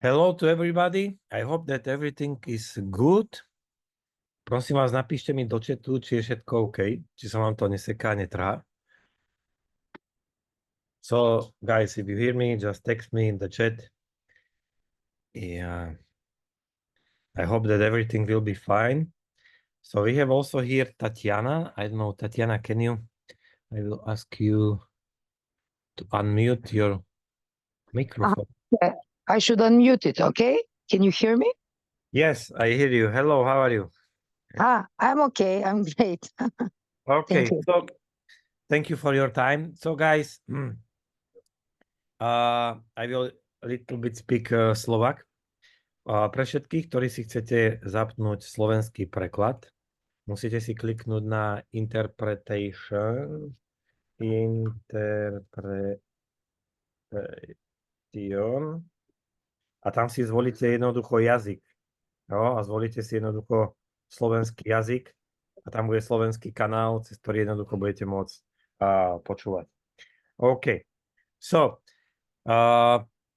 Hello to everybody. I hope that everything is good. Prosím vás, napíšte mi do chatu, či je všetko OK, či sa vám to neseká, netrhá. So, guys, if you hear me, just text me in the chat. Yeah. I hope that everything will be fine. So we have also here Tatiana. I don't know, Tatiana, I will ask you to unmute your microphone. Yeah, I should unmute it, okay? Can you hear me? Yes, I hear you. Hello, how are you? I'm okay. I'm great. Okay, you. so thank you for your time. So, guys, I will a little bit speak Slovak. Pre všetkých, ktorí si chcete zapnúť slovenský preklad, musíte si kliknúť na Interpretation. A tam si zvolíte jednoducho jazyk. No, a zvolíte si jednoducho slovenský jazyk a tam bude slovenský kanál, cez ktorý jednoducho budete môcť počúvať. OK. So,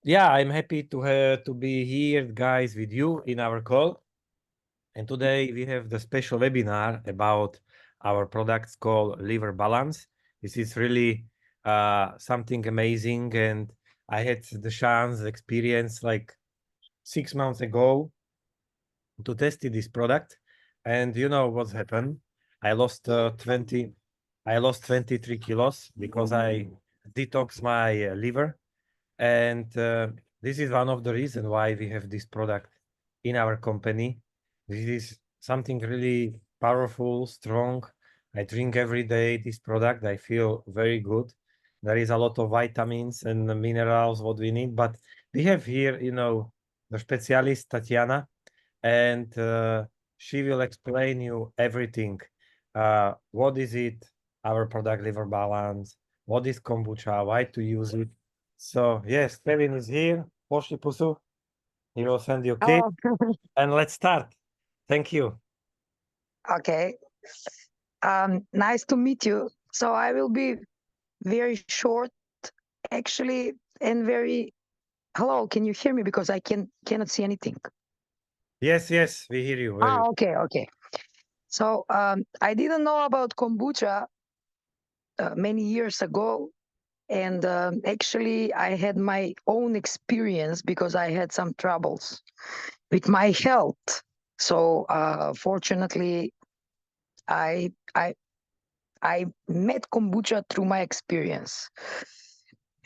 yeah, I'm happy to be here, guys, with you in our call. And today we have the special webinar about our products called Liver Balance. This is really something amazing, and I had the chance, experience like 6 months ago to test this product, and you know what's happened. I lost 23 kilos because I detox my liver, and this is one of the reasons why we have this product in our company. This is something really powerful, strong. I drink every day this product. I feel very good. There is a lot of vitamins and minerals what we need, but we have here, you know, the specialist Tatiana, and she will explain you everything. What is it, our product Liver Balance, what is kombucha, why to use it. So yes, Kevin is here. Pošli pusu. He will send you a kit. And let's start. Thank you. Okay. Nice to meet you. So I will be very short, actually, and very. Hello, can you hear me? Because I cannot see anything. Yes, we hear you. Okay. So I didn't know about kombucha many years ago. And actually, I had my own experience because I had some troubles with my health. So fortunately, I met kombucha through my experience.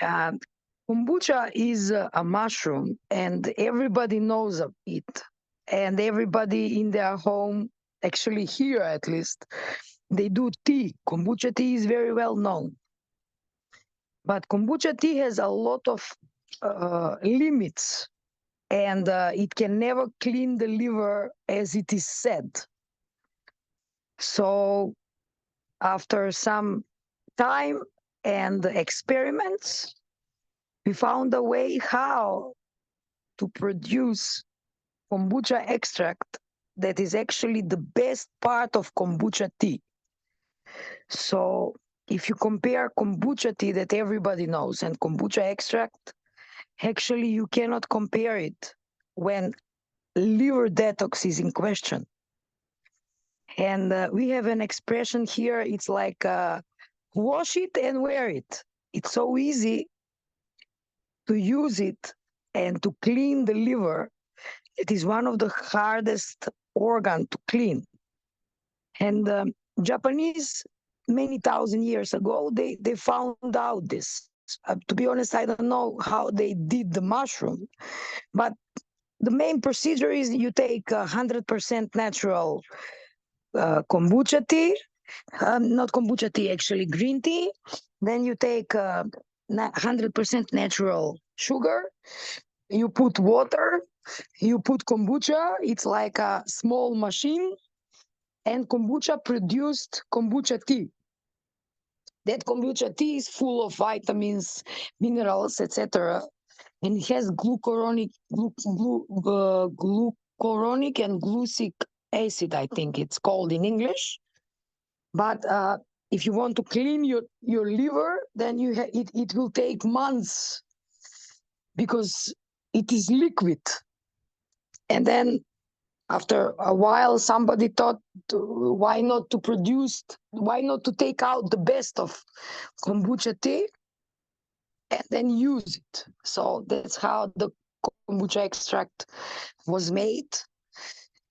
Kombucha is a mushroom, and everybody knows of it. And everybody in their home, actually here at least, they do tea. Kombucha tea is very well known. But kombucha tea has a lot of limits, and it can never clean the liver as it is said. So after some time and experiments, we found a way how to produce kombucha extract that is actually the best part of kombucha tea. So if you compare kombucha tea that everybody knows and kombucha extract, actually you cannot compare it when liver detox is in question. And we have an expression here, it's like wash it and wear it. It's so easy to use it and to clean the liver. It is one of the hardest organ to clean. And Japanese, many thousand years ago, they found out this. To be honest, I don't know how they did the mushroom, but the main procedure is you take 100% natural kombucha tea, not kombucha tea, actually green tea. Then you take 100% natural sugar. You put water, you put kombucha. It's like a small machine, and kombucha produced kombucha tea. That kombucha tea is full of vitamins, minerals, etc. And it has glucuronic and glucic acid, I think it's called in English. But if you want to clean your liver, then it will take months, because it is liquid. And then after a while, somebody thought, why not to take out the best of kombucha tea and then use it. So that's how the kombucha extract was made.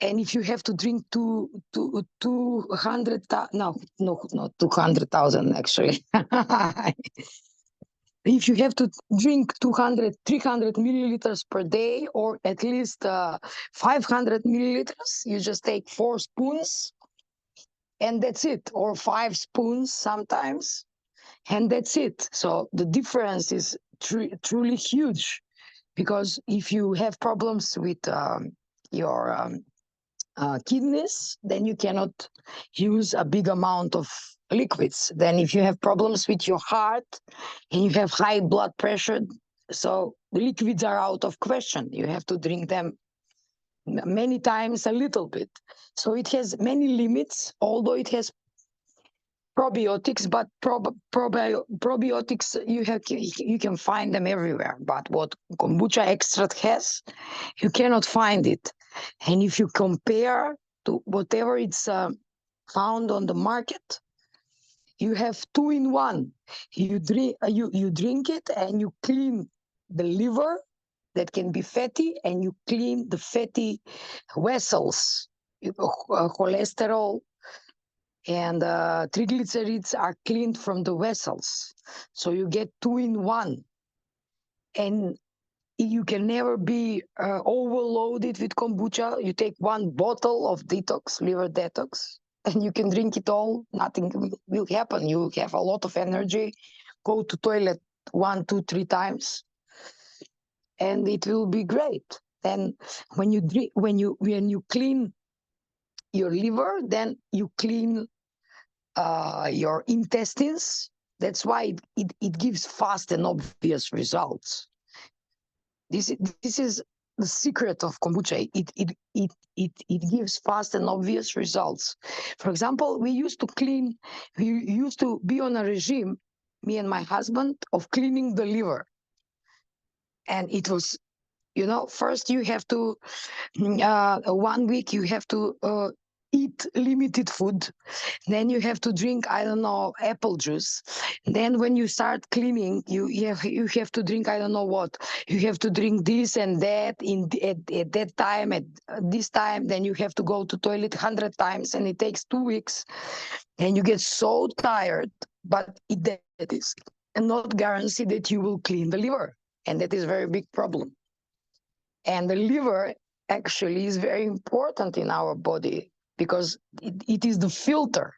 And if you have to drink 200, no, not 200,000 actually. If you have to drink 200, 300 milliliters per day, or at least 500 milliliters, you just take 4 spoons and that's it, or 5 spoons sometimes, and that's it. So the difference is truly huge, because if you have problems with your kidneys, then you cannot use a big amount of liquids. Then if you have problems with your heart and you have high blood pressure, so the liquids are out of question. You have to drink them many times, a little bit. So it has many limits, although it has probiotics, but probiotics, you can find them everywhere. But what kombucha extract has, you cannot find it. And if you compare to whatever it's found on the market, you have 2 in 1. You drink it and you clean the liver that can be fatty, and you clean the fatty vessels, cholesterol and triglycerides are cleaned from the vessels. So you get 2 in 1. And you can never be overloaded with kombucha. You take 1 bottle of detox, liver detox, and you can drink it all. Nothing will happen. You have a lot of energy. Go to toilet 1, 2, 3 times, and it will be great. Then when you clean your liver, then you clean your intestines. That's why it gives fast and obvious results. This is the secret of kombucha. It gives fast and obvious results. For example, we used to be on a regime, me and my husband, of cleaning the liver. And it was, first you have to, 1 week you have to eat limited food. Then you have to drink, I don't know, apple juice. Then when you start cleaning, you have to drink, I don't know what. You have to drink this and that at that time, at this time. Then you have to go to toilet 100 times, and it takes 2 weeks. And you get so tired, but that is not guarantee that you will clean the liver. And that is a very big problem. And the liver actually is very important in our body, because it is the filter.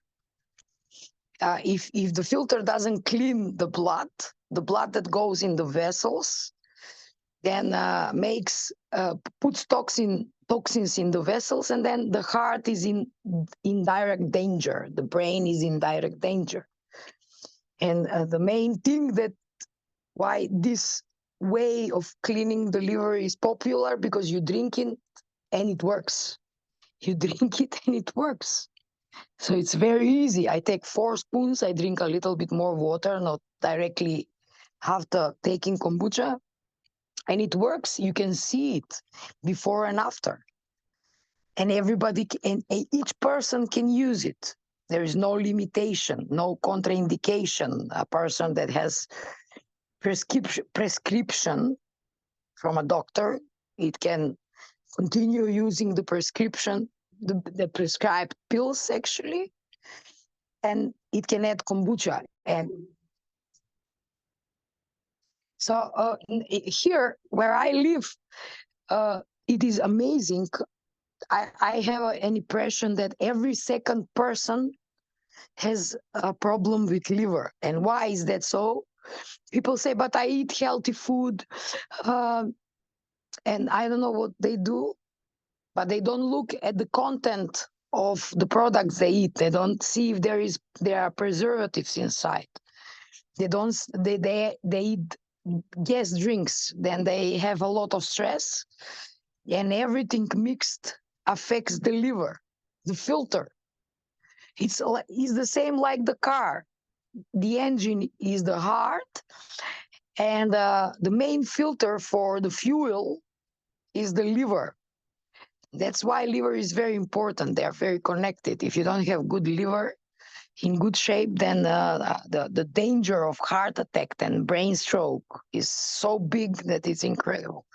If the filter doesn't clean the blood that goes in the vessels, then puts toxins in the vessels, and then the heart is in direct danger. The brain is in direct danger. And the main thing that why this way of cleaning the liver is popular, because you drink it and it works. You drink it and it works. So it's very easy. I take 4 spoons. I drink a little bit more water, not directly after taking kombucha. And it works. You can see it before and after. And each person can use it. There is no limitation, no contraindication. A person that has prescription from a doctor, it can continue using the prescription, the prescribed pills actually, and it can add kombucha. And so here where I live, it is amazing. I have an impression that every second person has a problem with liver. And why is that so? People say, but I eat healthy food, and I don't know what they do, but they don't look at the content of the products they eat. They don't see if there are preservatives inside. They eat gas drinks, then they have a lot of stress, and everything mixed affects the liver, the filter. It's the same like the car. The engine is the heart, And the main filter for the fuel is the liver. That's why liver is very important. They are very connected. If you don't have good liver in good shape, then the danger of heart attack and brain stroke is so big that it's incredible.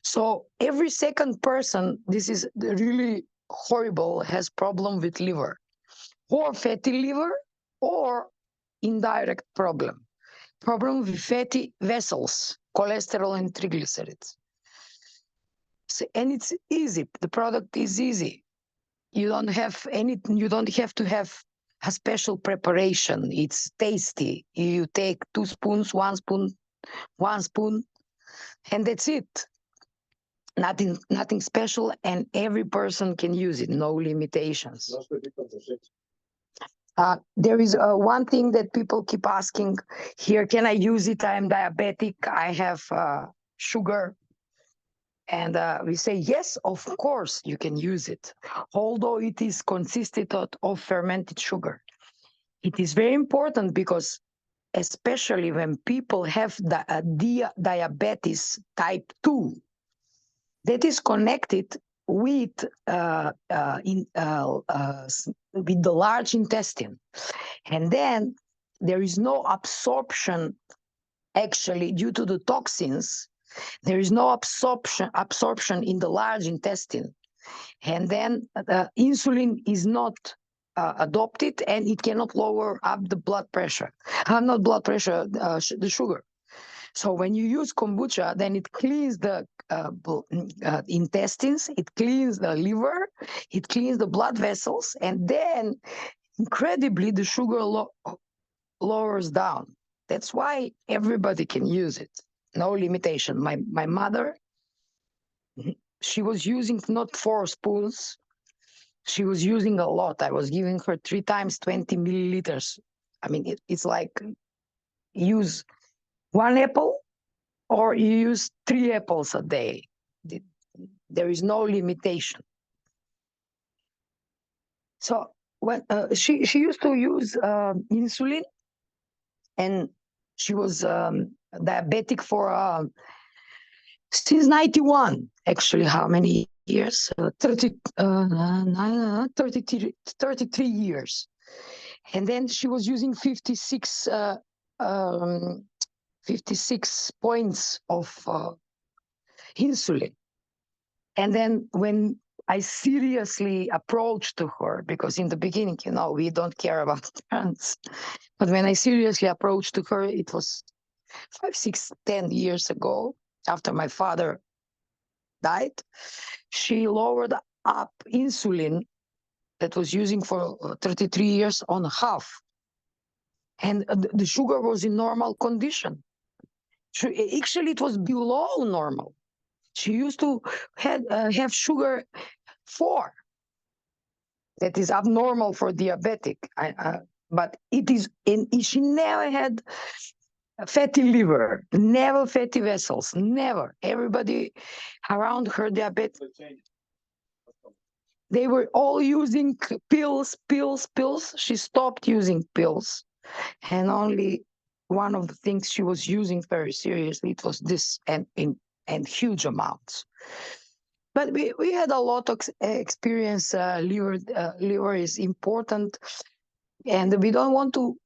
So every second person, this is really horrible, has problem with liver, or fatty liver, or indirect problem with fatty vessels, cholesterol and triglycerides. So, and it's easy. The product is easy. You don't have to have a special preparation. It's tasty. You take 2 spoons, 1 spoon, and that's it. Nothing special, and every person can use it. No limitations. There is one thing that people keep asking here: can I use it? I am diabetic. I have sugar. And we say, yes, of course you can use it, although it is consisted of fermented sugar. It is very important because especially when people have diabetes type 2, that is connected with the large intestine. And then there is no absorption, actually, due to the toxins. There is no absorption in the large intestine. And then insulin is not adopted, and it cannot lower up the blood pressure. Not blood pressure, the sugar. So when you use kombucha, then it cleans the intestines, it cleans the liver, it cleans the blood vessels, and then incredibly the sugar lowers down. That's why everybody can use it. No limitation. My mother, she was using not 4 spoons. She was using a lot. I was giving her 3 times 20 milliliters. I mean, it's like use 1 apple or you use 3 apples a day. There is no limitation. So when she used to use insulin, and she was diabetic for since 91, actually. How many years? 33 years. And then she was using 56 points of insulin. And then when I seriously approached to her, because in the beginning, we don't care about trends, but when I seriously approached to her, it was 5, 6, 10 years ago, after my father died. She lowered up insulin that was using for 33 years on half. And the sugar was in normal condition. Actually, it was below normal. She used to have sugar 4. That is abnormal for diabetic. But it is, she never had fatty liver, never fatty vessels, never. Everybody around her diabetic, they were all using pills. She stopped using pills. And only one of the things she was using very seriously, it was this, and huge amounts. But we had a lot of experience. Liver is important, and we don't want to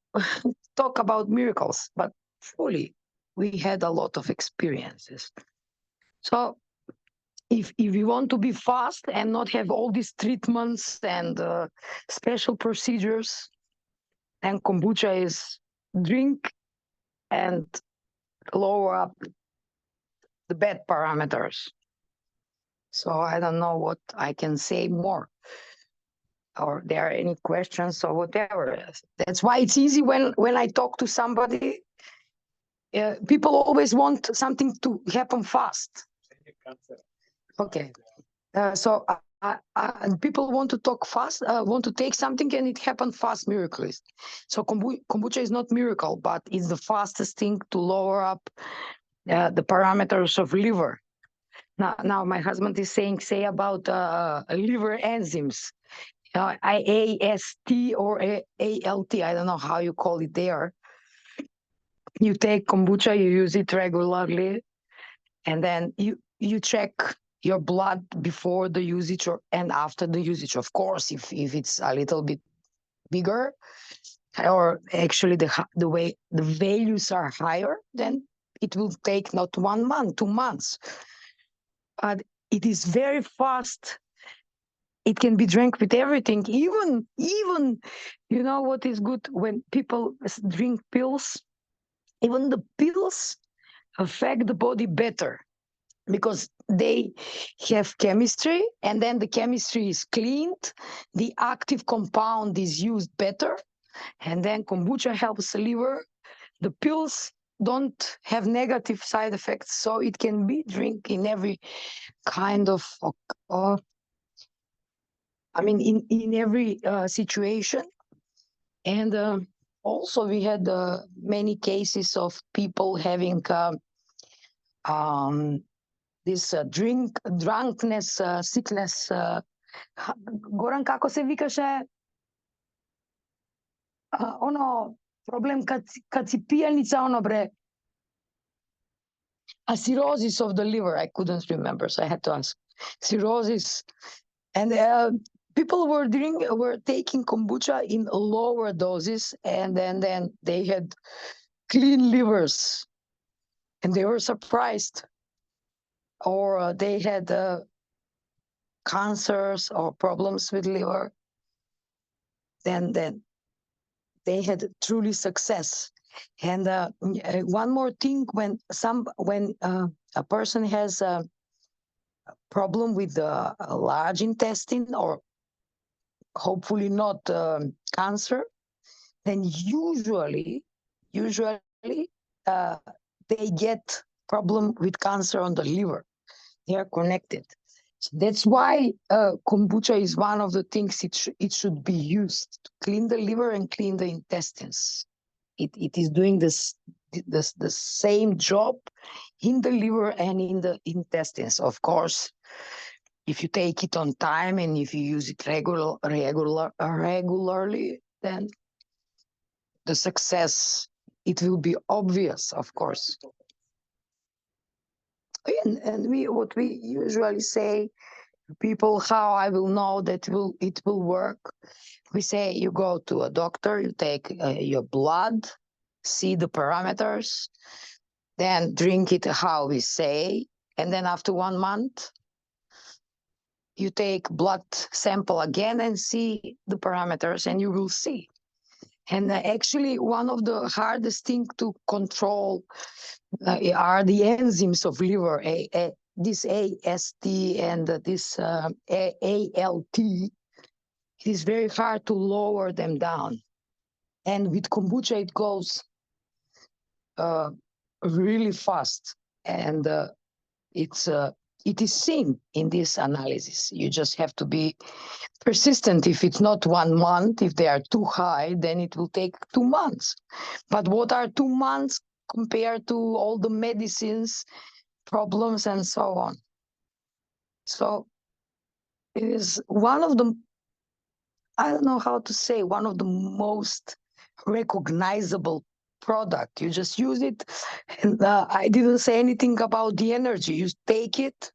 talk about miracles, but truly, we had a lot of experiences. So if you want to be fast and not have all these treatments and special procedures, then kombucha is drink and lower up the bad parameters. So I don't know what I can say more, or there are any questions or whatever. That's why it's easy when I talk to somebody. People always want something to happen fast. Okay. So people want to talk fast, want to take something, and it happened fast, miraculously. So kombucha is not miracle, but it's the fastest thing to lower up the parameters of liver. Now my husband is say about liver enzymes, IAST or ALT. I don't know how you call it there. you take kombucha, you use it regularly, and then you check your blood before the usage and after the usage. Of course, if it's a little bit bigger, or actually the values are higher, then it will take not 1 month, 2 months. But it is very fast. It can be drank with everything. Even you know what is good when people drink pills. Even the pills affect the body better because they have chemistry, and then the chemistry is cleaned. The active compound is used better, and then kombucha helps the liver. The pills don't have negative side effects, so it can be drink in every kind of in every situation. And also we had many cases of people having this drunkenness, sickness. Goran, kako se vikaše? Ono, problem kad si pijanica, ono bre. A cirrhosis of the liver, I couldn't remember, so I had to ask. Cirrhosis. And people were taking kombucha in lower doses, and then they had clean livers, and they were surprised. Or they had cancers or problems with liver. Then they had truly success. And one more thing, when a person has a problem with the large intestine, or hopefully not cancer, then usually they get problem with cancer on the liver. They are connected. So that's why kombucha is one of the things it should be used to clean the liver and clean the intestines. It is doing the same job in the liver and in the intestines. Of course, if you take it on time and if you use it regularly, then the success, it will be obvious, of course. And what we usually say to people, how I will know that it will work. We say you go to a doctor, you take your blood, see the parameters, then drink it how we say, and then after 1 month, you take blood sample again and see the parameters, and you will see. And actually, one of the hardest things to control are the enzymes of liver, this AST and this ALT. It is very hard to lower them down. And with kombucha, it goes really fast. And it is seen in this analysis. You just have to be persistent. If it's not 1 month, if they are too high, then it will take 2 months. But what are 2 months compared to all the medicines, problems, and so on? So it is one of the, I don't know how to say, one of the most recognizable product. You just use it, and I didn't say anything about the energy. You take it,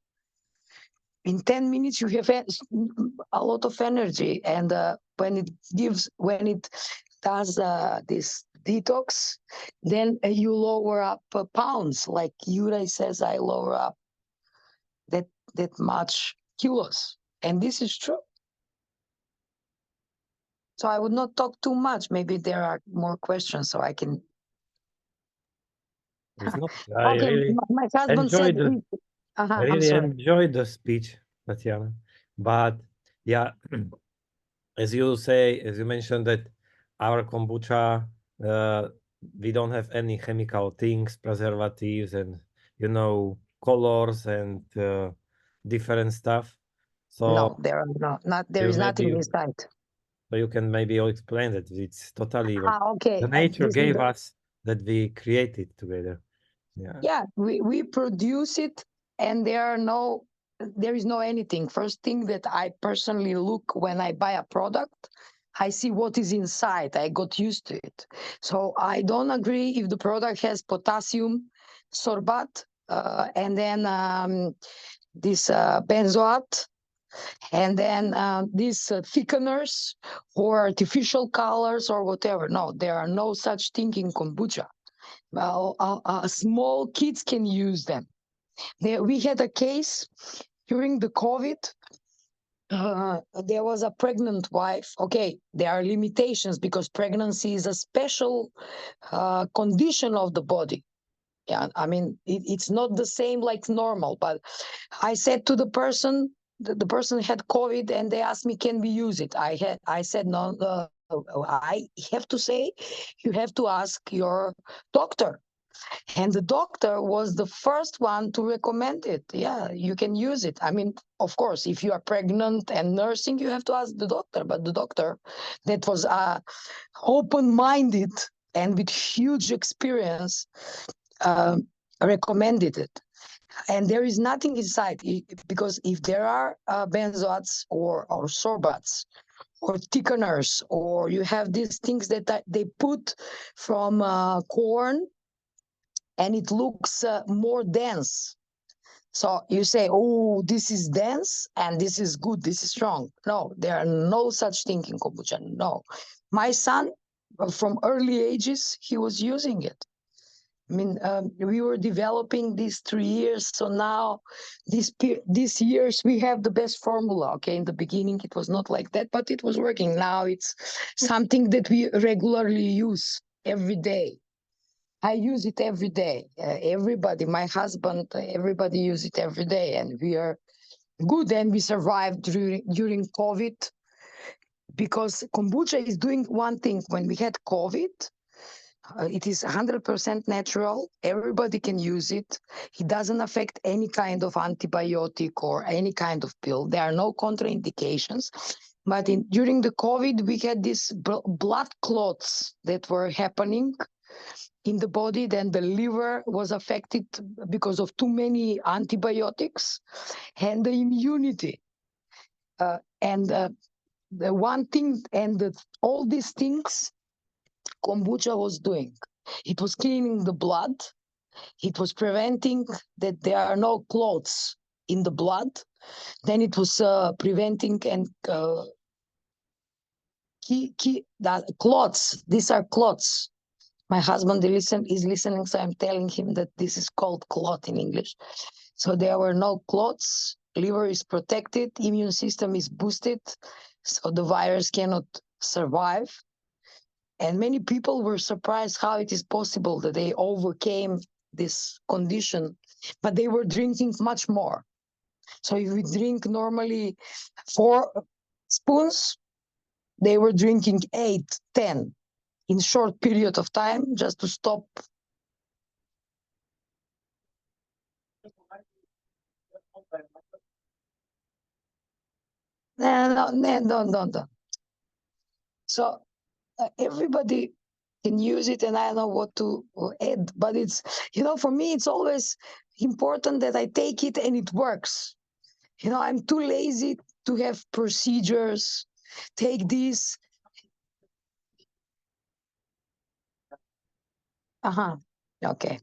in 10 minutes you have a lot of energy, and when it does this detox, then you lower up pounds, like Yura says, I lower up that much kilos, and this is true. So I would not talk too much. Maybe there are more questions, so I can. It's not, I Okay, really my husband said. I I'm really sorry. enjoyed the speech, Tatiana. But yeah, as you mentioned that our kombucha, we don't have any chemical things, preservatives, and colors and different stuff. So No, there are not. There is nothing inside. So you can maybe explain that it's totally Okay. The nature gave us that we created together. Yeah, we produce it, and there is no anything. First thing that I personally look when I buy a product, I see what is inside. I got used to it. So I don't agree if the product has potassium sorbate and then this benzoate and then these thickeners or artificial colors or whatever. No, there are no such thing in kombucha. Well, small kids can use them. We had a case during the COVID. There was a pregnant wife. Okay, there are limitations because pregnancy is a special condition of the body. Yeah, I mean, it's not the same like normal. But I said to the person, the person had COVID, and they asked me, "Can we use it?" I said, "No, I have to say, you have to ask your doctor." And the doctor was the first one to recommend it. Yeah, you can use it. I mean, of course, if you are pregnant and nursing, you have to ask the doctor. But the doctor that was open-minded and with huge experience recommended it. And there is nothing inside, because if there are benzoates or sorbates or thickeners, or you have these things that they put from corn, and it looks more dense. So you say, oh, this is dense and this is good, this is strong. No, there are no such thing in kombucha. No. My son, from early ages, he was using it. I mean, we were developing these 3 years. So now, these years, we have the best formula. Okay, in the beginning, it was not like that, but it was working. Now it's something that we regularly use every day. I use it every day. Everybody, my husband, everybody use it every day, and we are good. And we survived during COVID, because kombucha is doing one thing. When we had COVID, it is 100% natural. Everybody can use it. It doesn't affect any kind of antibiotic or any kind of pill. There are no contraindications. But during the COVID, we had these blood clots that were happening in the body. Then the liver was affected because of too many antibiotics, and the immunity. And the one thing, and all these things kombucha was doing. It was cleaning the blood. It was preventing that there are no clots in the blood. Then it was preventing and that clots. These are clots. My husband is listening, so I'm telling him that this is called clot in English. So there were no clots. Liver is protected. Immune system is boosted, so the virus cannot survive. And many people were surprised how it is possible that they overcame this condition, but they were drinking much more. So if we drink normally 4 spoons, they were drinking 8, 10 in short period of time, just to stop. No. So everybody can use it, and I don't know what to add, but it's, for me, it's always important that I take it and it works. I'm too lazy to have procedures. Take this. Okay.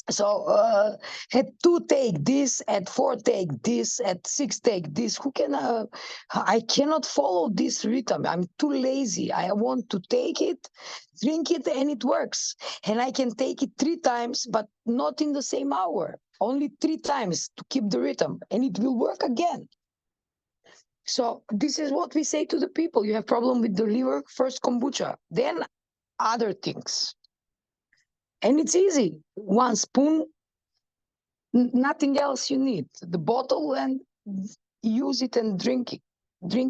So at 2 take this, at 4 take this, at 6 take this. I cannot follow this rhythm. I'm too lazy. I want to take it, drink it, and it works. And I can take it 3 times, but not in the same hour. Only 3 times to keep the rhythm, and it will work again. So this is what we say to the people. You have problem with the liver, first kombucha, then other things. And it's easy. 1 spoon, nothing else you need. The bottle, and use it and drink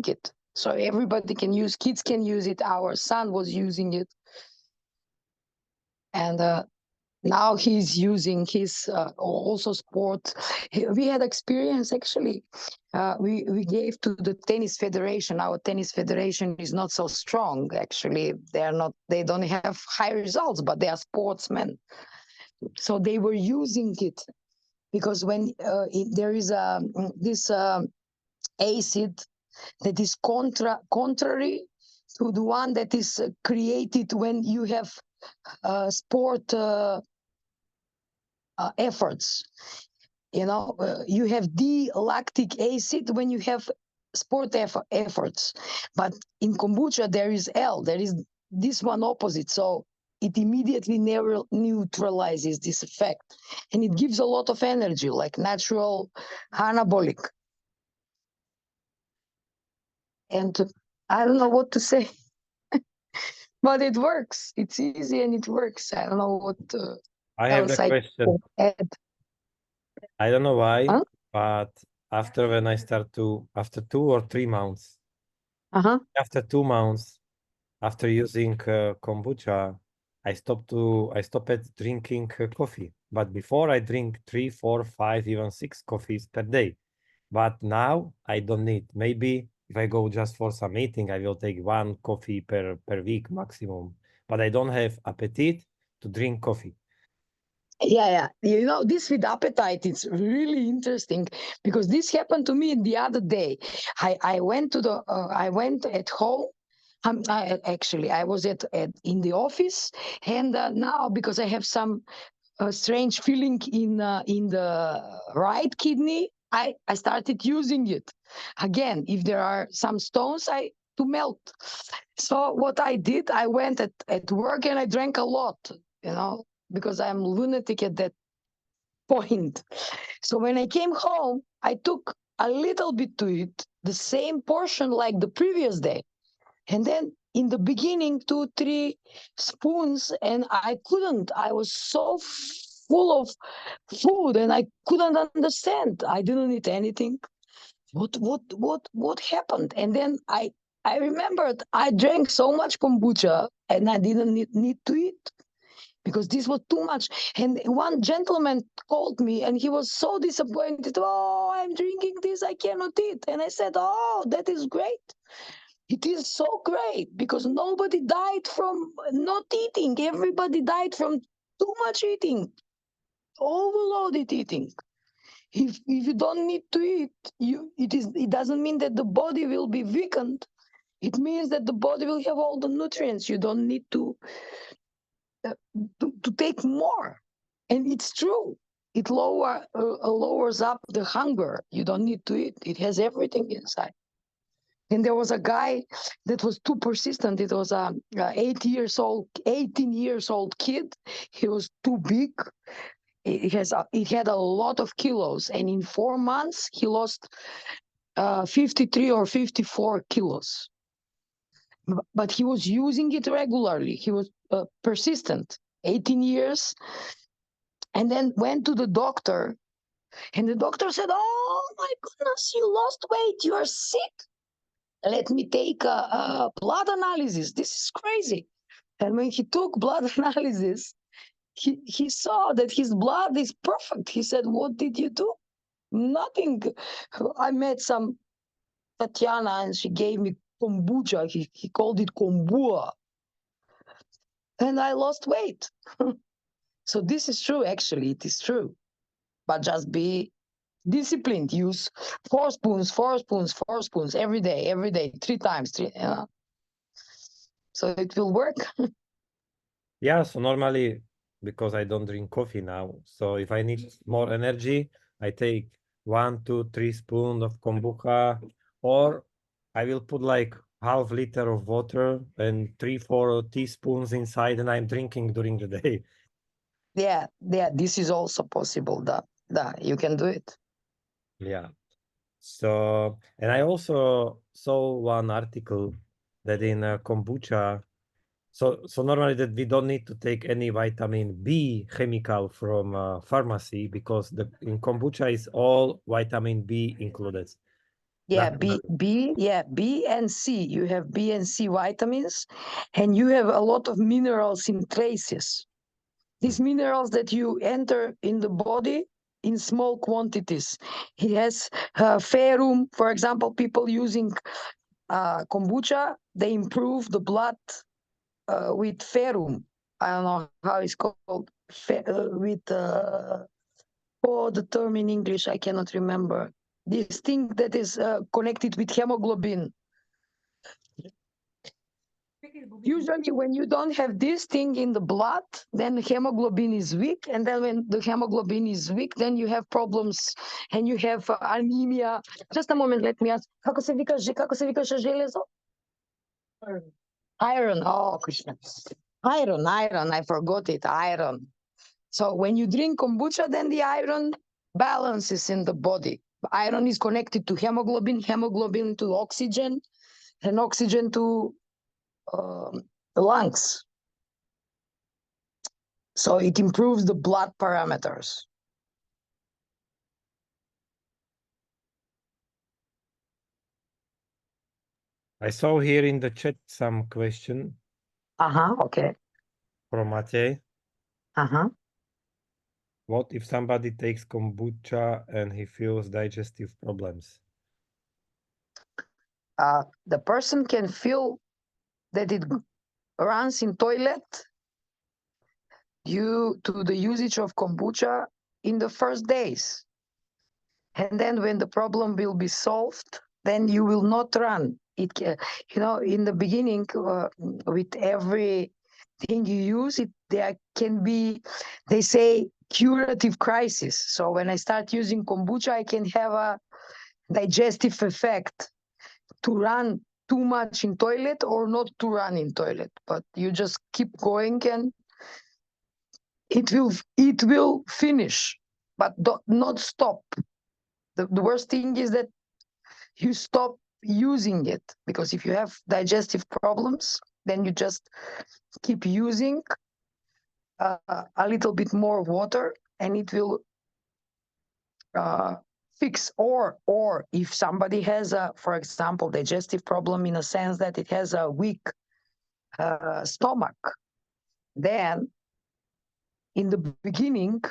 it. So everybody can use, kids can use it. Our son was using it. And now he's using his also sport. We had experience, actually. We gave to the tennis federation. Our tennis federation is not so strong, actually. They don't have high results, but they are sportsmen. So they were using it, because when there is this acid that is contrary to the one that is created when you have sport efforts. You have D-lactic acid when you have sport efforts, but in kombucha there is L. There is this one opposite, so it immediately neutralizes this effect, and it gives a lot of energy, like natural anabolic. And I don't know what to say, but it works. It's easy and it works. I don't know what I have else a I question. can add. I don't know why, Huh? but after 2 or 3 months, Uh-huh. after 2 months, after using kombucha, I stopped drinking coffee. But before I drink 3, 4, 5, even 6 coffees per day. But now I don't need. Maybe if I go just for some meeting, I will take 1 coffee per week maximum. But I don't have appetite to drink coffee. Yeah. This with appetite, it's really interesting because this happened to me the other day. I went at home. I was in the office, and now because I have some strange feeling in the right kidney, I started using it again. If there are some stones, to melt. So what I did, I went at work and I drank a lot, because I'm lunatic at that point. So when I came home, I took a little bit to eat, the same portion like the previous day. And then in the beginning, 2, 3 spoons, and I couldn't. I was so full of food and I couldn't understand. I didn't eat anything. What happened? And then I remembered I drank so much kombucha and I didn't need to eat because this was too much. And one gentleman called me and he was so disappointed. Oh, I'm drinking this, I cannot eat. And I said, oh, that is great. It is so great because nobody died from not eating. Everybody died from too much eating, overloaded eating. If you don't need to eat, it doesn't mean that the body will be weakened. It means that the body will have all the nutrients. You don't need to take more. And it's true. It lowers up the hunger. You don't need to eat. It has everything inside. And there was a guy that was too persistent. It was a 18 years old kid. He was too big. It had a lot of kilos, and in 4 months he lost 53 or 54 kilos. But he was using it regularly. He was persistent. 18 years, and then went to the doctor, and the doctor said, "Oh my goodness, you lost weight. You are sick. Let me take a blood analysis. This is crazy." And when he took blood analysis, he saw that his blood is perfect. He said, "What did you do?" "Nothing. I met some Tatiana and she gave me kombucha." He called it kombucha. And I lost weight. So this is true, actually. It is true. But just be disciplined. Use 4 spoons, 4 spoons, 4 spoons every day, 3 times. So it will work. Yeah, so normally, because I don't drink coffee now, so if I need more energy, I take 1, 2, 3 spoons of kombucha, or I will put like half liter of water and 3, 4 teaspoons inside, and I'm drinking during the day. Yeah, this is also possible. You can do it. Yeah. So, and I also saw one article that in kombucha, so normally that we don't need to take any vitamin B chemical from pharmacy because in kombucha is all vitamin B included. Yeah, Naturally. B and C. You have B and C vitamins, and you have a lot of minerals in traces. These minerals that you enter in the body in small quantities. It has ferrum, for example. People using kombucha, they improve the blood with ferrum. I don't know how it's called. The term in English I cannot remember. This thing that is connected with hemoglobin. Usually when you don't have this thing in the blood, then hemoglobin is weak. And then when the hemoglobin is weak, then you have problems and you have anemia. Just a moment, let me ask. Kako se vika železo? Iron. Oh, Krishna. Iron. I forgot it. Iron. So when you drink kombucha, then the iron balance is in the body. Iron is connected to hemoglobin to oxygen, and oxygen to lungs. So it improves the blood parameters. I saw here in the chat some question Okay. from Matej. What if somebody takes kombucha and he feels digestive problems? The person can feel that it runs in toilet due to the usage of kombucha in the first days. And then when the problem will be solved, then you will not run. It, in the beginning, with every thing you use, there can be, they say, curative crisis. So when I start using kombucha, I can have a digestive effect to run too much in toilet or not to run in toilet. But you just keep going and it will finish, but not stop. The worst thing is that you stop using it, because if you have digestive problems, then you just keep using a little bit more water and it will fix. Or if somebody has for example, digestive problem in a sense that it has a weak stomach, then in the beginning,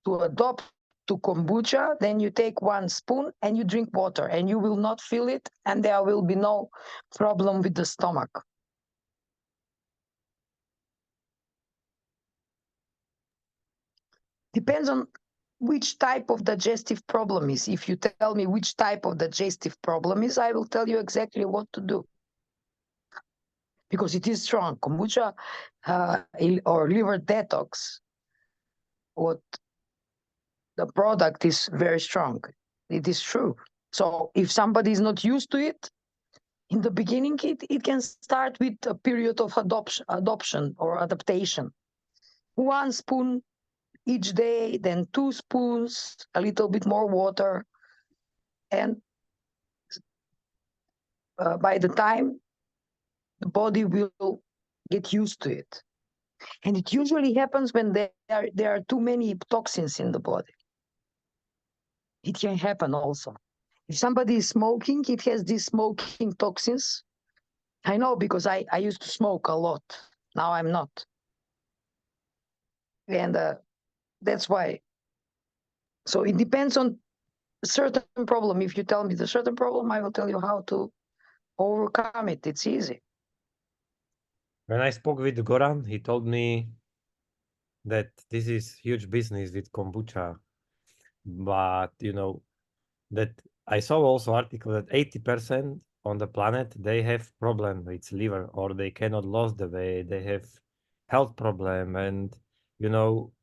to adopt to kombucha, then you take 1 spoon and you drink water and you will not feel it, and there will be no problem with the stomach. Depends on which type of digestive problem is. If you tell me which type of digestive problem is, I will tell you exactly what to do. Because it is strong. Kombucha or liver detox, what the product is very strong. It is true. So if somebody is not used to it, in the beginning, it can start with a period of adoption or adaptation. 1 spoon each day, then 2 spoons, a little bit more water. And by the time, the body will get used to it. And it usually happens when there are too many toxins in the body. It can happen also. If somebody is smoking, it has these smoking toxins. I know, because I used to smoke a lot. Now I'm not. And that's why. So it depends on a certain problem. If you tell me the certain problem, I will tell you how to overcome it. It's easy. When I spoke with Goran, he told me that this is huge business with kombucha, but that I saw also article that 80% on the planet, they have problem with liver, or they cannot lose the weight, they have health problem, and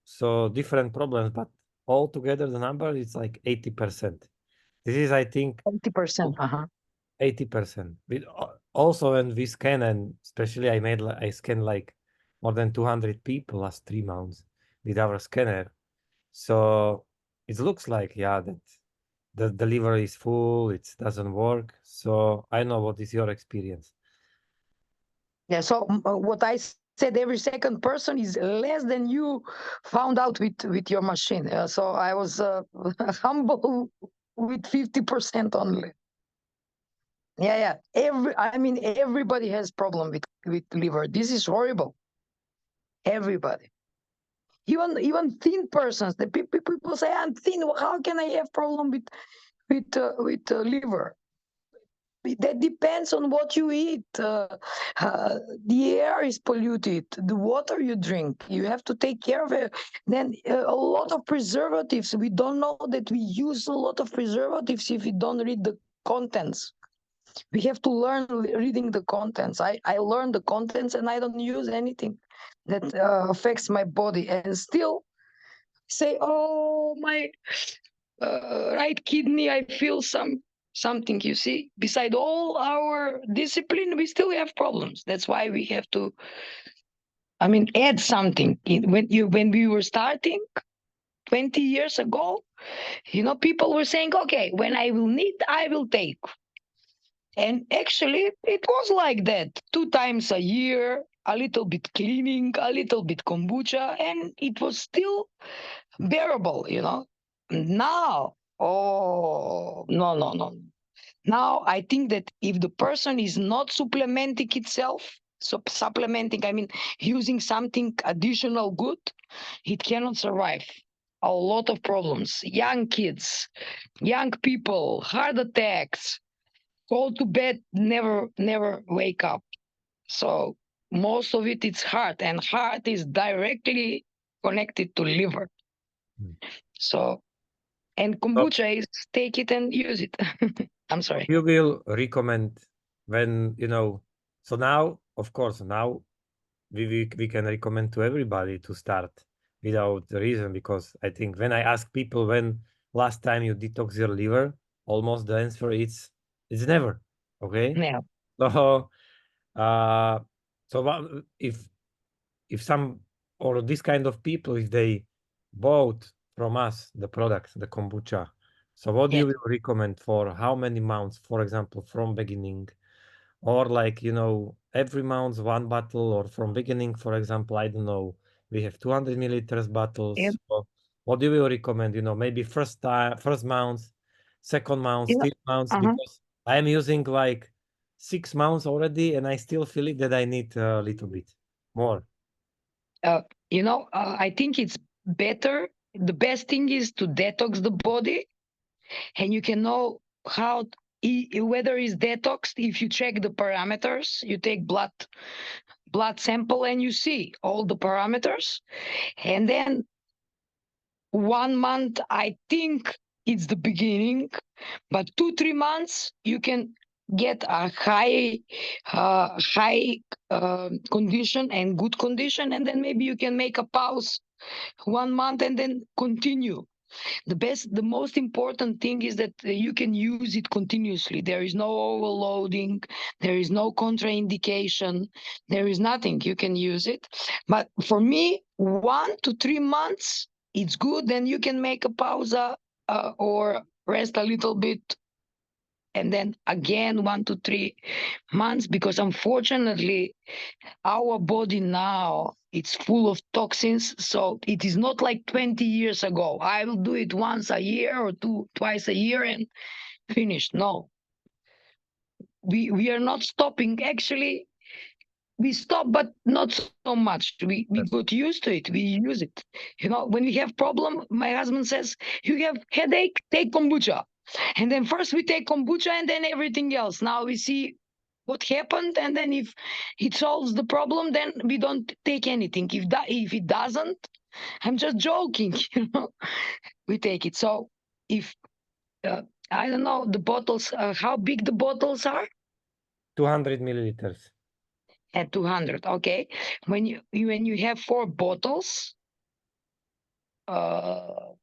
so different problems, but altogether the number is like 80%. This is, I think, 80%. 80%. Also, when we scan, and especially I scanned like more than 200 people last 3 months with our scanner. So it looks like, that the delivery is full, it doesn't work. So I know what is your experience. Yeah, so what I said, every second person is less than you found out with your machine. So I was humble with 50% only. Yeah. Everybody has problem with liver. This is horrible. Everybody. Even thin persons. The people say, I'm thin. How can I have problem with liver? That depends on what you eat. The air is polluted. The water you drink, you have to take care of it. Then a lot of preservatives. We don't know that we use a lot of preservatives if we don't read the contents. We have to learn reading the contents. I learn the contents and I don't use anything that affects my body, and still say, oh, my right kidney, I feel something. You see, beside all our discipline, we still have problems. That's why we have to, I mean, add something. When we were starting 20 years ago, people were saying, okay, when I will need, I will take. And actually, it was like that. 2 times a year, a little bit cleaning, a little bit kombucha, and it was still bearable. Now, oh, no, no, no. Now, I think that if the person is not supplementing itself, so supplementing, I mean, using something additional good, it cannot survive. A lot of problems. Young kids, young people, heart attacks, go to bed, never wake up. So most of it's heart, and heart is directly connected to liver. Mm. So, and So kombucha is take it and use it. I'm sorry. you will recommend when, so now, of course, now we can recommend to everybody to start without reason, because I think when I ask people when last time you detox your liver, almost the answer is it's never. Okay. Yeah. So so if some or this kind of people, if they bought from us the product, the kombucha, so what do Yeah. you will recommend for how many months, for example, from beginning, or like, every month one bottle, or from beginning, for example, I don't know, we have 200 milliliters Yeah. bottles. So what do you recommend? Maybe first month, second month, Yeah. third month, Uh-huh. because I am using like 6 months already, and I still feel it that I need a little bit more. I think it's better. The best thing is to detox the body, and you can know how whether it's detoxed if you check the parameters. You take blood sample and you see all the parameters, and then 1 month, I think it's the beginning, but 2-3 months you can get a high condition and good condition, and then maybe you can make a pause 1 month and then continue. The most important thing is that you can use it continuously. There is no overloading, there is no contraindication, there is nothing. You can use it. But for me, 1 to 3 months, it's good. Then you can make a pause or rest a little bit, and then again 1 to 3 months, because unfortunately our body now, it's full of toxins. So it is not like 20 years ago, I will do it once a year or twice a year and finish. No, we are not stopping. Actually, we stop, but not so much. We got Yes. used to it. We use it. When we have problem, my husband says, you have headache, take kombucha. And then first we take kombucha and then everything else. Now we see what happened, and then if it solves the problem, then we don't take anything. If it doesn't, I'm just joking. We take it. So if I don't know the bottles, how big the bottles are. 200 milliliters. At 200, okay. When you have 4 bottles, or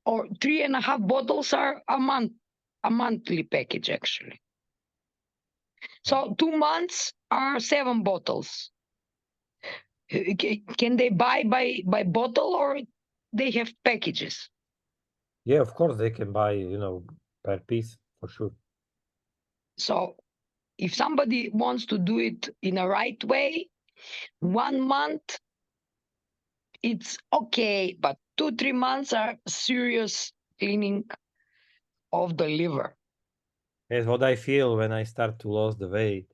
3.5 bottles are a monthly package actually. So 2 months are 7 bottles. Can they buy by bottle, or they have packages? Yeah, of course they can buy, per piece for sure. So if somebody wants to do it in a right way, 1 month it's okay, but 2-3 months are serious cleaning of the liver. Yes, what I feel when I start to lose the weight,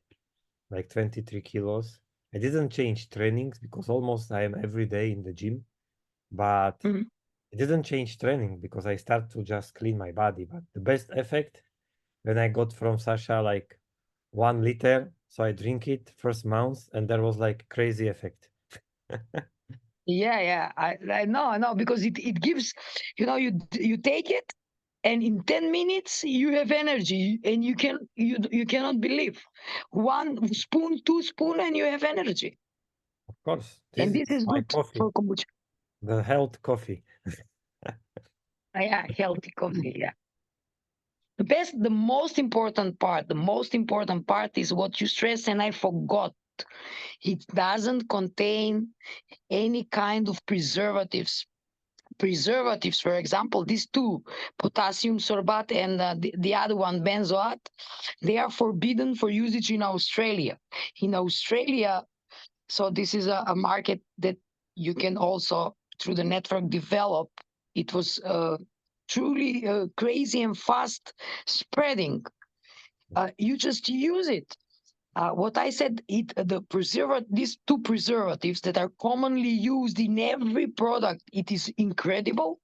like 23 kilos. I didn't change trainings because almost I am every day in the gym, but Mhm. I didn't change training because I start to just clean my body. But the best effect when I got from Sasha like 1 liter, so I drink it first month, and there was like crazy effect. Yeah, I know, because it gives, you take it, and in 10 minutes you have energy, and you cannot believe, 1 spoon, 2 spoon, and you have energy. Of course, And this this is is my good coffee, for kombucha. the health coffee. Yeah, healthy coffee. Yeah. The most important part is what you stress, and I forgot. It doesn't contain any kind of preservatives. Preservatives, for example, these two, potassium sorbate and the other one, benzoate, they are forbidden for usage in Australia. In Australia, so this is a market that you can also, through the network, develop. It was truly crazy and fast spreading. You just use it. What I said, these two preservatives that are commonly used in every product, it is incredible.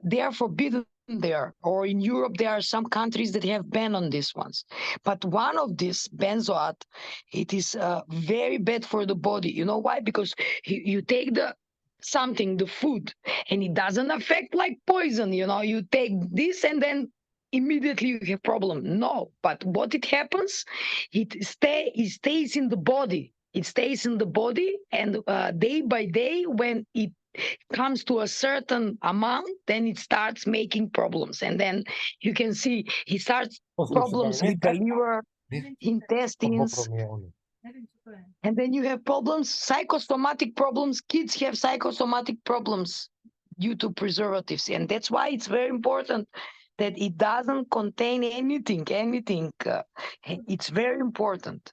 They are forbidden there, or in Europe there are some countries that have ban on these ones. But one of these, benzoate, it is very bad for the body. You know why? Because you take the food, and it doesn't affect like poison. You take this and then immediately you have problem. No, but what it happens, it stays in the body. It stays in the body, and day by day, when it comes to a certain amount, then it starts making problems. And then you can see it starts problems with the liver, intestines, and then you have problems, psychosomatic problems. Kids have psychosomatic problems due to preservatives. And that's why it's very important that it doesn't contain anything. It's very important.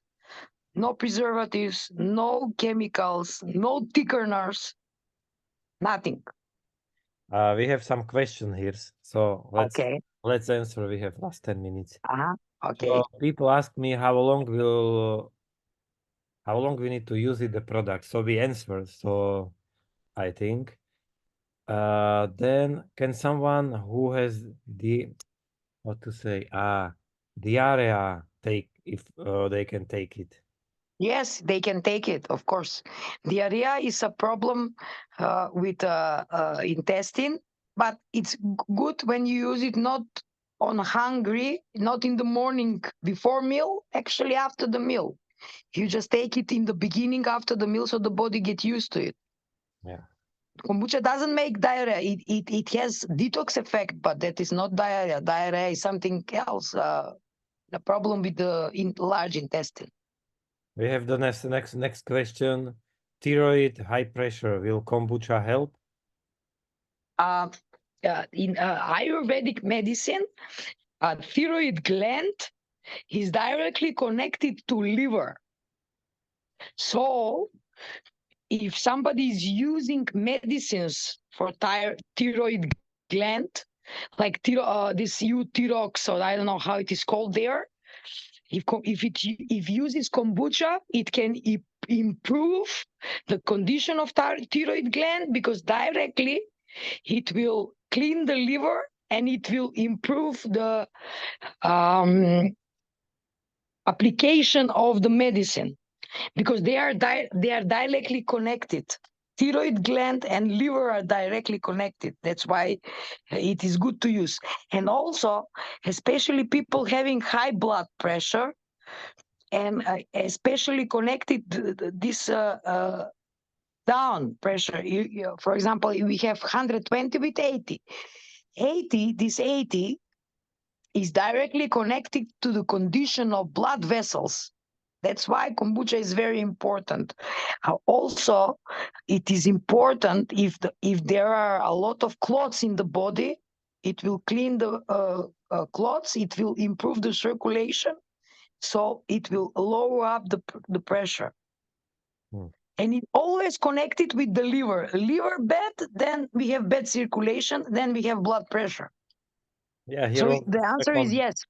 No preservatives, no chemicals, no thickeners, nothing. We have some question here, so Okay. let's answer. We have last 10 minutes. Okay. So people ask me how long we need to use the product. So we answer. So I think then can someone who has diarrhea take if they can take it? Yes, they can take it, of course. Diarrhea is a problem with intestine, but it's good when you use it not on hungry, not in the morning before meal, actually after the meal. You just take it in the beginning after the meal so the body get used to it. Yeah. Kombucha doesn't make diarrhea. It has detox effect, but that is not diarrhea. Diarrhea is something else, the problem with the large intestine. We have the next question. Thyroid, high pressure. Will kombucha help? In Ayurvedic medicine, thyroid gland is directly connected to liver. So if somebody is using medicines for thyroid gland, like this Utirox, or I don't know how it is called there, if uses kombucha, it can improve the condition of thyroid gland, because directly it will clean the liver and it will improve the application of the medicine, because they are directly connected. Thyroid gland and liver are directly connected. That's why it is good to use. And also, especially people having high blood pressure, and especially connected this down pressure. For example, we have 120 with 80. 80 is directly connected to the condition of blood vessels. That's why kombucha is very important. Also, it is important if there are a lot of clots in the body, it will clean the clots, it will improve the circulation, so it will lower up the pressure. And it always connected with the liver. Liver bad, then we have bad circulation, then we have blood pressure. Yeah, So the answer is yes.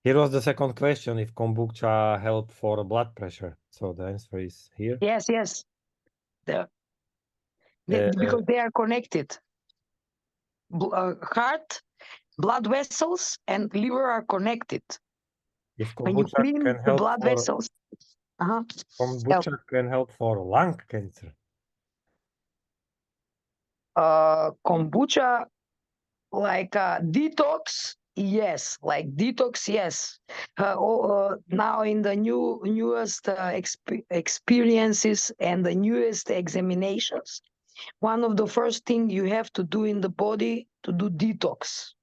Here was the second question, if kombucha help for blood pressure. So the answer is here. Yes. Because they are connected. Heart, blood vessels, and liver are connected. If When you kombucha clean can the help blood vessels, kombucha can help for lung cancer. kombucha like detox, yes. Like detox, yes. Now in the newest experiences and the newest examinations, one of the first thing you have to do in the body to do detox.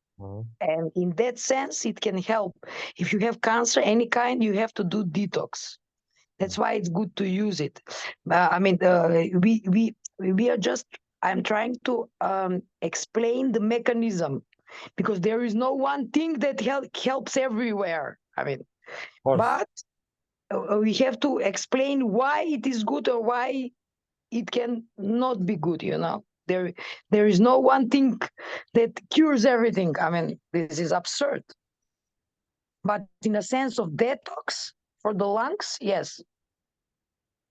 And in that sense, it can help. If you have cancer, any kind, you have to do detox. That's why it's good to use it. I mean, we are just. I'm trying to explain the mechanism because there is no one thing that helps everywhere. I mean, but we have to explain why it is good or why it can not be good. There is no one thing that cures everything. I mean, this is absurd. But in a sense of detox for the lungs, yes.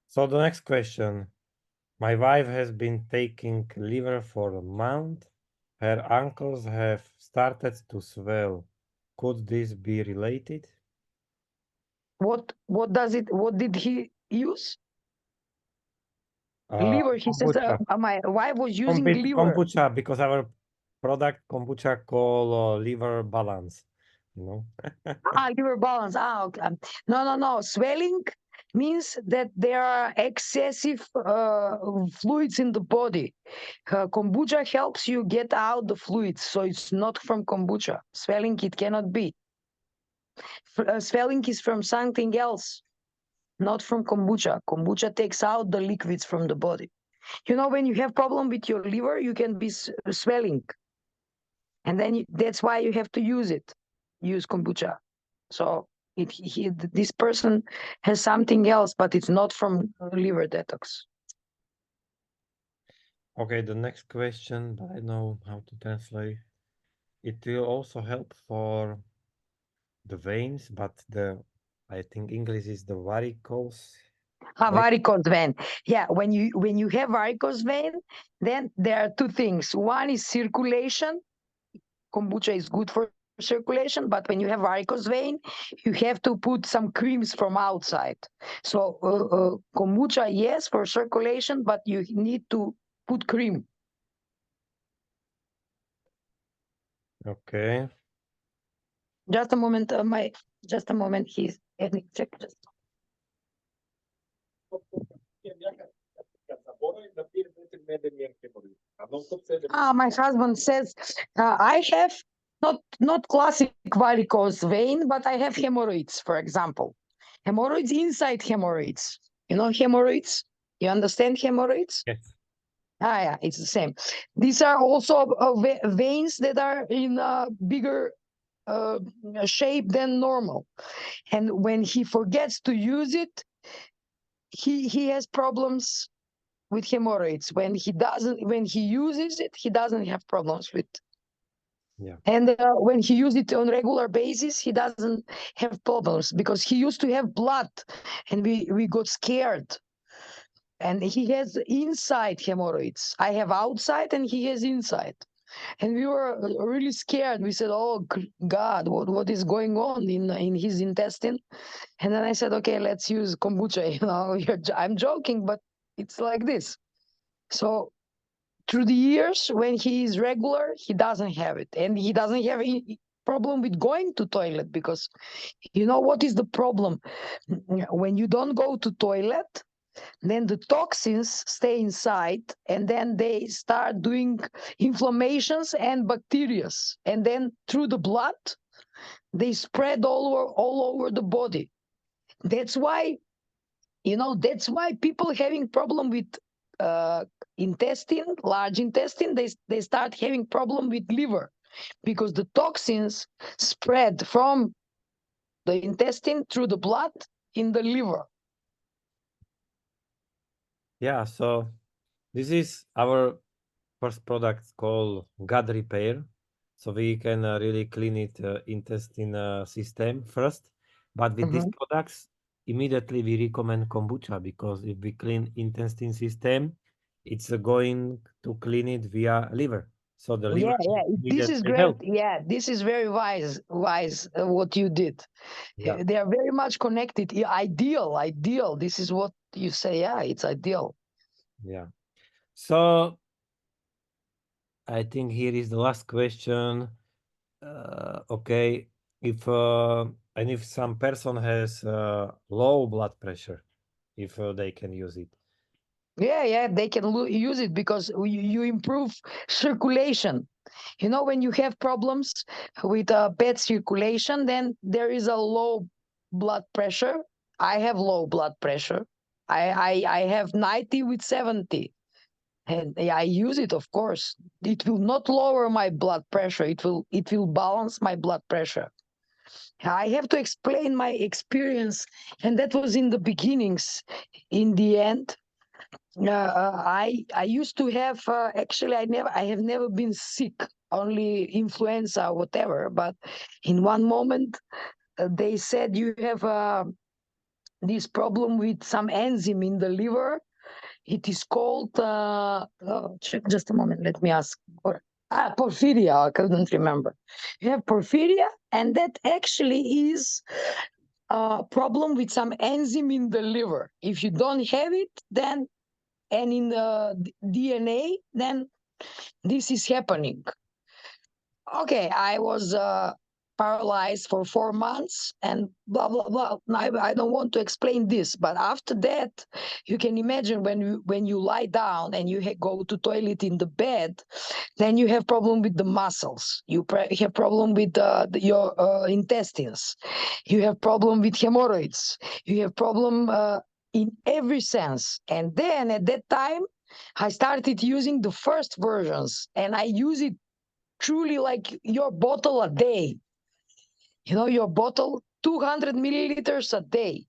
So the next question. My wife has been taking liver for a month. Her ankles have started to swell. Could this be related? What did he use? Liver. He says Kombucha. my wife was using liver. Kombucha, because our product kombucha called liver balance. Liver balance. Okay. No. Swelling means that there are excessive fluids in the body. Kombucha helps you get out the fluids, so it's not from kombucha. Swelling, it cannot be. Swelling is from something else, not from kombucha. Kombucha takes out the liquids from the body. When you have problem with your liver, you can be swelling, and then that's why you have to use kombucha. So this person has something else, but it's not from liver detox. Okay, the next question, but I know how to translate. It will also help for the veins, but I think English is the varicose. Varicose vein. Yeah, when you have varicose vein, then there are two things. One is circulation. Kombucha is good for circulation, but when you have varicose vein, you have to put some creams from outside. So kombucha, yes, for circulation, but you need to put cream. Okay. Just a moment, just a moment. He's check. My husband says I have not classic varicose vein, but I have hemorrhoids, for example. Hemorrhoids inside hemorrhoids. Hemorrhoids? You understand hemorrhoids? Yes. Yeah, it's the same. These are also veins that are in a bigger shape than normal. And when he forgets to use it, he has problems with hemorrhoids. When he uses it, he doesn't have problems with. Yeah. And when he uses it on regular basis, he doesn't have problems because he used to have blood, and we got scared. And he has inside hemorrhoids. I have outside, and he has inside. And we were really scared. We said, "Oh God, what is going on in his intestine?" And then I said, "Okay, let's use kombucha." I'm joking, but it's like this. So through the years, when he is regular, he doesn't have it, and he doesn't have any problem with going to toilet, because what is the problem? When you don't go to toilet, then the toxins stay inside, and then they start doing inflammations and bacteria, and then through the blood they spread all over the body. That's why people having problem with intestine, large intestine, they start having problem with liver, because the toxins spread from the intestine through the blood in the liver. Yeah, so this is our first product called gut repair. So we can really clean it intestine system first. But with these products, immediately we recommend kombucha, because if we clean intestine system, it's going to clean it via liver. So the liver This is immediately great. help. Yeah, this is very wise what you did. Yeah. They are very much connected. Ideal. This is what you say. Yeah, it's ideal. Yeah. So I think here is the last question. Okay, if some person has low blood pressure, if they can use it. Yeah, they can use it because you improve circulation. You know, when you have problems with bad circulation, then there is a low blood pressure. I have low blood pressure. I have 90 with 70. And I use it, of course. It will not lower my blood pressure. It will balance my blood pressure. I have to explain my experience, and that was in the beginnings. In the end, I used to have actually I have never been sick, only influenza, whatever. But in one moment, they said you have this problem with some enzyme in the liver. It is called just a moment. Let me ask. Porphyria. I couldn't remember. You have porphyria, and that actually is a problem with some enzyme in the liver. If you don't have it, then and in the DNA, then this is happening. Okay, I was paralyzed for 4 months and blah blah blah. I don't want to explain this, but after that, you can imagine when you lie down and you go to toilet in the bed, then you have problem with the muscles. You have problem with your intestines. You have problem with hemorrhoids. You have problem in every sense. And then at that time, I started using the first versions, and I use it truly like your bottle a day. You know, your bottle 200 milliliters a day,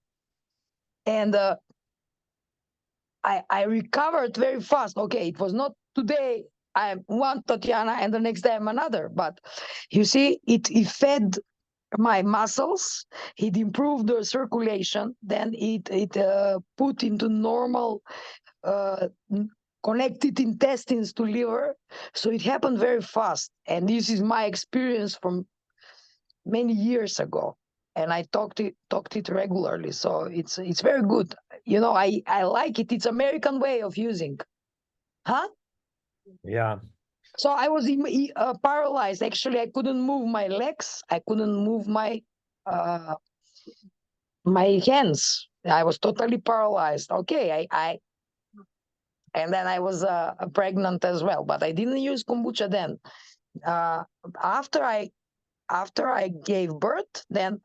and I recovered very fast. Okay, it was not today I'm one Tatiana and the next day I'm another, but you see, it fed my muscles, it improved the circulation, then it put into normal connected intestines to liver, so it happened very fast. And this is my experience from many years ago, and I talked it regularly, so it's very good. You know, I like it. It's American way of using. Huh? Yeah. So I was paralyzed. Actually, I couldn't move my legs. I couldn't move uh, my hands. I was totally paralyzed. Okay, I and then I was pregnant as well, but I didn't use kombucha then. Uh, after I gave birth, then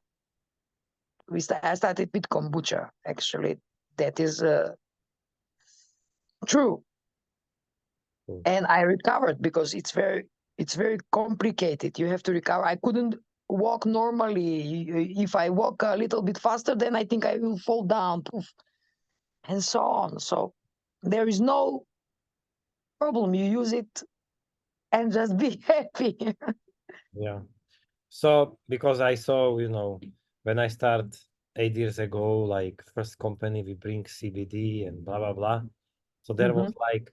I started with kombucha. Actually, that is true, Cool. and I recovered because it's very complicated. You have to recover. I couldn't walk normally. If I walk a little bit faster, then I think I will fall down, poof, and so on. So there is no problem. You use it and just be happy. Yeah. So because I saw, when I start 8 years ago, like first company we bring CBD and blah blah blah. So there was like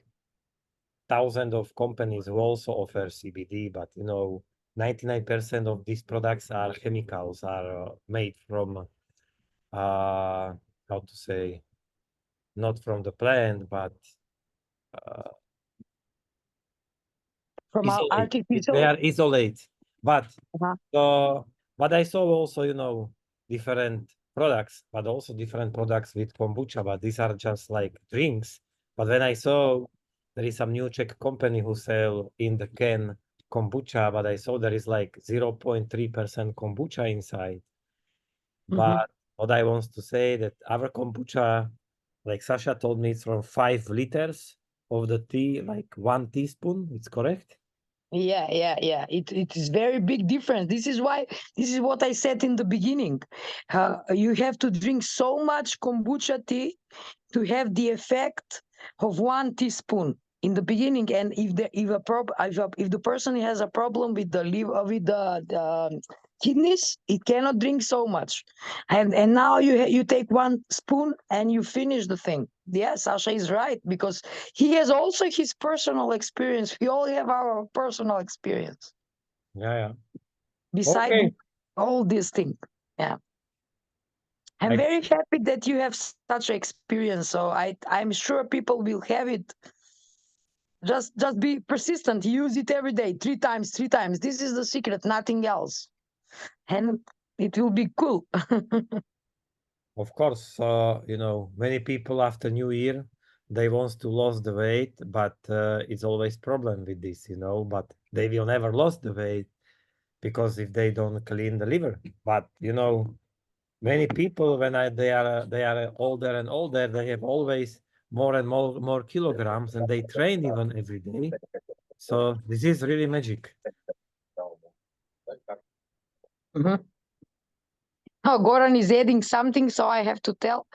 thousands of companies who also offer CBD, but 99% of these products are chemicals, are made from how to say, not from the plant, but From isolate. They artificial. are isolate. But Uh-huh. so, but I saw also, different products, but also different products with kombucha, but these are just like drinks. But when I saw there is some new Czech company who sell in the can kombucha, but I saw there is like 0.3% kombucha inside. But what I want to say that our kombucha, like Sasha told me, it's from 5 liters of the tea, like 1 teaspoon. It's correct? Yeah. It is very big difference. This is what I said in the beginning. You have to drink so much kombucha tea to have the effect of 1 teaspoon in the beginning. And if the person has a problem with the liver, with the kidneys, it cannot drink so much. And now you take 1 spoon and you finish the thing. Yeah, Sasha is right, because he has also his personal experience. We all have our personal experience Yeah. beside Okay. all these things. Yeah. I'm I very happy that you have such experience. So I'm sure people will have it Just be persistent. Use it every day, 3 times, 3 times. This is the secret, nothing else. And it will be cool. Of course, you know, many people after New Year, they want to lose the weight, but it's always problem with this, you know, but they will never lose the weight because if they don't clean the liver. But, you know, many people, when they are older and older, they have always more and more kilograms and they train even every day. So this is really magic. Mhm. Oh, Goran is adding something, so I have to tell.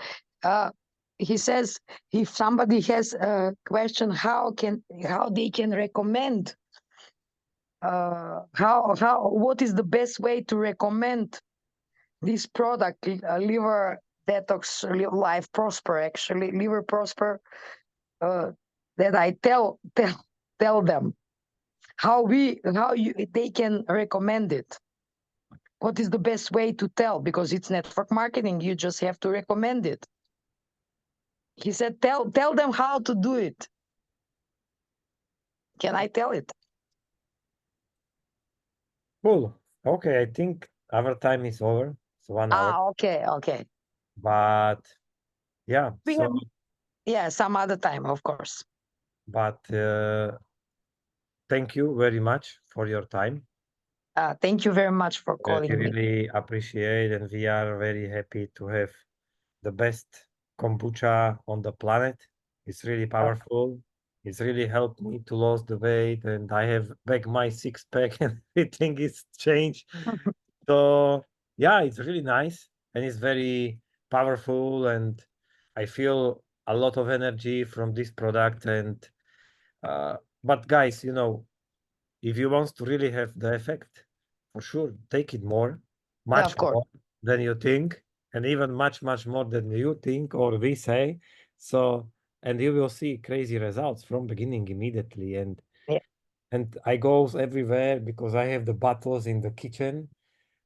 He says if somebody has a question, how they can recommend, what is the best way to recommend this product, liver detox, life prosper, actually liver prosper, that I tell them they can recommend it. What is the best way to tell? Because it's network marketing, you just have to recommend it. He said, tell them how to do it. Can I tell it? Cool. Okay, I think our time is over. It's 1 hour. Okay. But yeah, We so have, some other time, of course. but thank you very much for your time. Thank you very much for We calling me. really appreciate and we are very happy to have the best kombucha on the planet. It's really powerful. It's really helped me to lose the weight and I have back my six pack and everything is changed. So yeah, it's really nice and it's very powerful and I feel a lot of energy from this product and but guys, you know, if you want to really have the effect, for sure, take it more, Yeah, much of course. more than you think, and even much more than you think or we say. So, and you will see crazy results from beginning immediately. Yeah. And I goes everywhere because I have the bottles in the kitchen,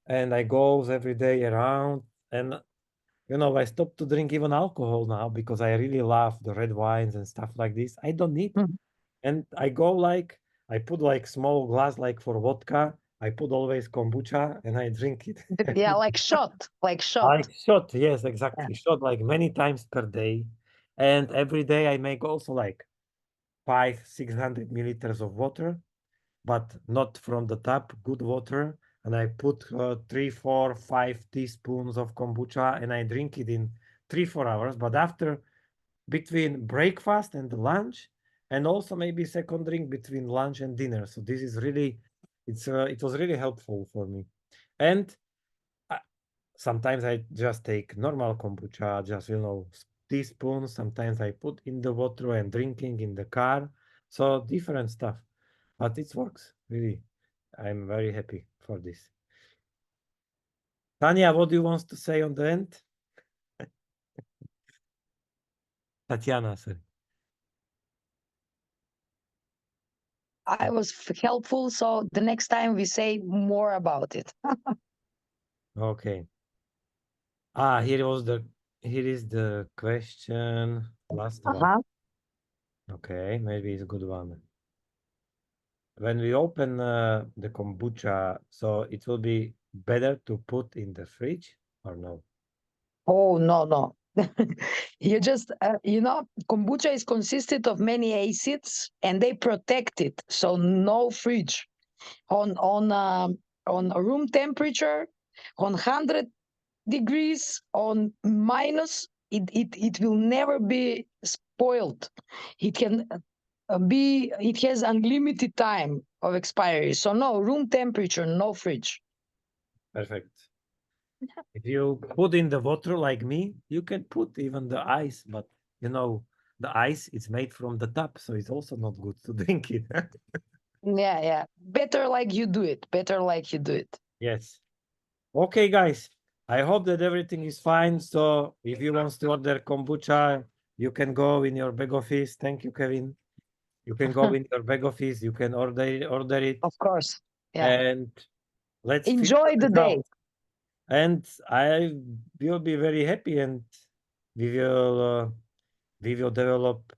and I goes every day around. And you know, I stopped to drink even alcohol now because I really love the red wines and stuff like this. I don't need. Mhm. And I go like, I put like small glass like for vodka. I put always kombucha and I drink it. Yeah, like shot. I shot, yes, Yeah. exactly. Shot like many times per day. And every day I make also like 600 milliliters of water, but not from the tap, good water. And I put 3, 4, 5 teaspoons of kombucha and I drink it in 3, 4 hours. But after between breakfast and lunch, and also maybe second drink between lunch and dinner. So this is really, it was really helpful for me. And sometimes I just take normal kombucha, just you know, teaspoons. Sometimes I put in the water and drinking in the car. So different stuff, but it works really. I'm very happy for this. Tanya, what do you want to say on the end? Tatiana, sorry. I was helpful, so the next time we say more about it. Okay. Here is the question, last one. Uh-huh. Okay, maybe it's a good one. When we open the kombucha, so it will be better to put in the fridge or no? Oh, no. You just, kombucha is consisted of many acids and they protect it. So no fridge. On room temperature, on 100 degrees, on minus, it will never be spoiled. It can it has unlimited time of expiry. So no, room temperature, no fridge. Perfect. If you put in the water like me, you can put even the ice, but you know, the ice is made from the tap, so it's also not good to drink it. Yeah. Better like you do it. Yes. Okay, guys. I hope that everything is fine. So if you want to order kombucha, you can go in your back office. Thank you, Kevin. You can go in your back office. You can order it, Of course. Yeah. and let's feel Enjoy the the day. result. And I will be very happy, and we will develop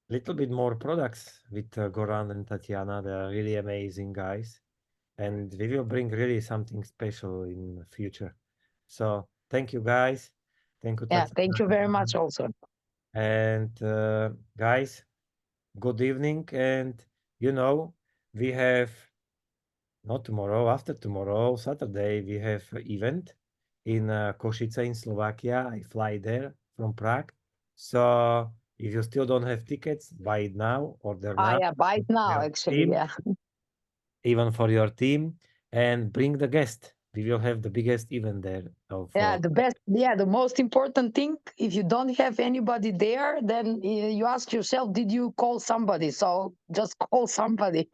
little bit more products with Goran and Tatiana. They are really amazing guys, and we will bring really something special in the future. So thank you guys. Thank you, Yeah, Tatiana. thank you very much also. And guys, good evening. And you know, we have not tomorrow, after tomorrow, Saturday, we have an event in Košice in Slovakia. I fly there from Prague. So if you still don't have tickets, buy it now, order now. Yeah, buy it now, Your actually. team, Yeah. even for your team, and bring the guest. We will have the biggest event there. Yeah, the best, yeah, the most important thing, if you don't have anybody there, then you ask yourself, did you call somebody? So just call somebody.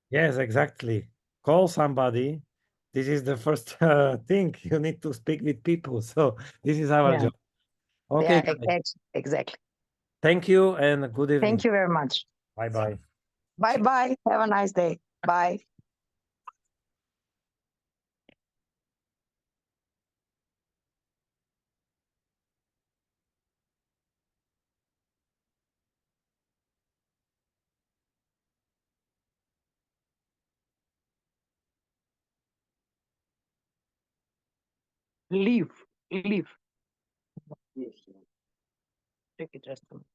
Yes, exactly. Call somebody. This is the first thing. You need to speak with people. So this is our Yeah. job. Okay, Yeah, guys. exactly. Thank you and good evening. Thank you very much. Bye-bye. Bye-bye. Have a nice day. Bye. Leave. Take it just a minute.